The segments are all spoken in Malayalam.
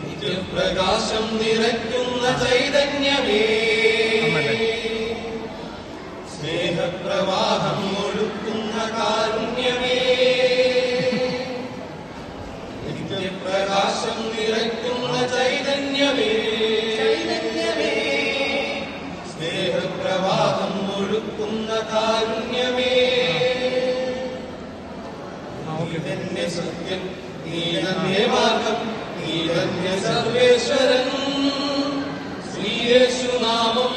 നിത്യപ്രകാശം നിറയ്ക്കുന്ന ചൈതന്യമേ, സ്നേഹപ്രവാഹം ഒഴുക്കുന്ന കാരുണ്യമേ, നിത്യപ്രകാശം നിറയ്ക്കുന്ന ചൈതന്യമേ, സ്നേഹപ്രവാഹം ഒഴുക്കുന്ന കാരുണ്യമേ, നീതന്നെ സത്യം, നീതന്നെ മാർഗം, നീതന്നെ സർവേശ്വരൻ. ശ്രീയേശുനാമം,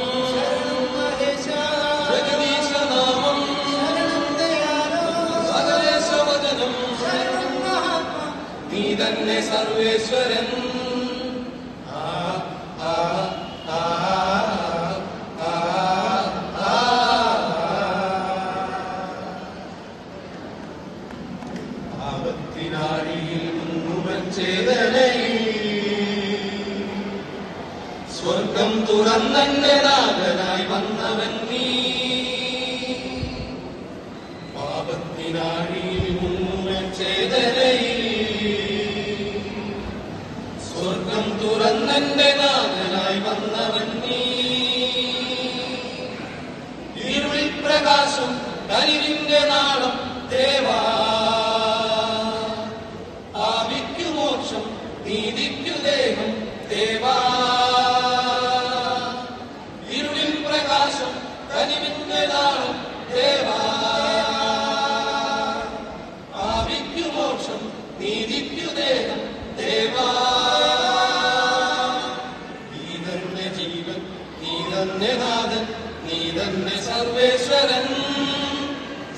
ജഗദീശനാമം, സകലേശവചനം, നീതന്നെ സർവേശ്വരൻ. സ്വർഗം തുറന്നെന്റെ നാഥനായി വന്നവൻ നീ, പാപത്തിനാഴിയിൽ മുങ്ങുവൻ ചേതനയിൽ. സ്വർഗം തുറന്നെന്റെ നാഥനായി വന്നവൻ നീ, ഇരുളിൽ പ്രകാശം കരിവിന്റെ നാളം ദേവാ, പാപിക്കു മോക്ഷം നീതിക്കു ദേഹം ദേവാ, ഇരുളിൽ പ്രകാശം കനിവിന്റെ നാളം ദേവാ, പാപിക്കു മോക്ഷം നീതിക്കു ദേഹം ദേവാ. നീ തന്നെ ജീവൻ, നീ തന്നെ നാഥൻ, നീ തന്നെ സർവേശ്വരൻ.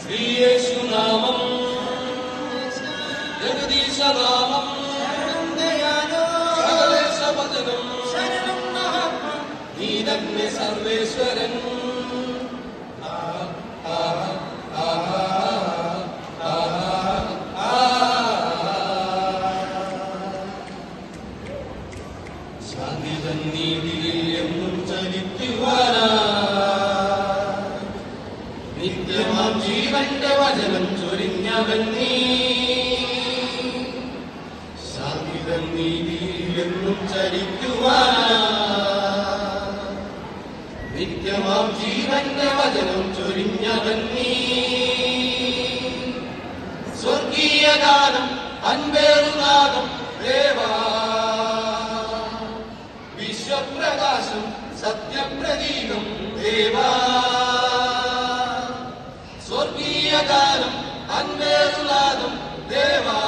ശ്രീയേശുനാമം, ജഗദീശനാമം, സകലേശവചനം, നീ തന്നെ സർവേശ്വരൻ. ശാന്തിതൻ നീതിയിൽ എന്നും ചലിക്കുവാനാ, നിത്യമാം ജീവന്റെ വചനം ചൊരിഞ്ഞവൻ നീ. ശാന്തിതൻ നീതിയിൽ എന്നും ചലിക്കുവാനാ, നിത്യമാം ജീവന്റെ വചനം ചൊരിഞ്ഞവൻ നീ. സ്വർഗീയ ഗാനം അൻപേറുനാദം ദേവാ, വിശ്വപ്രകാശം സത്യപ്രതീകം ദേവാ. സ്വർഗീയ ഗാനം അൻപേറുനാദം ദേവാ,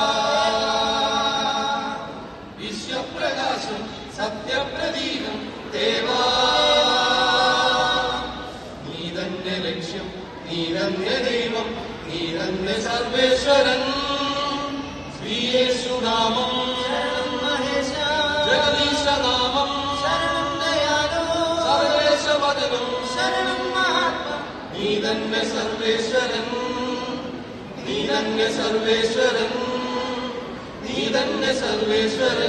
വിശ്വപ്രകാശം സത്യപ്രതീകം ദേവാ. നീ തന്നെ ലക്ഷ്യം, നീ തന്നെ ദൈവം, നീ തന്നെ സർവേശ്വരൻ. ശ്രീയേശുനാമം, ജഗദീശനാമം, സർവേശവചനം, നീ തന്നെ സർവേശ്വരൻ, നീ തന്നെ സർവേശ്വരൻ, നീ തന്നെ സർവേശ്വരൻ.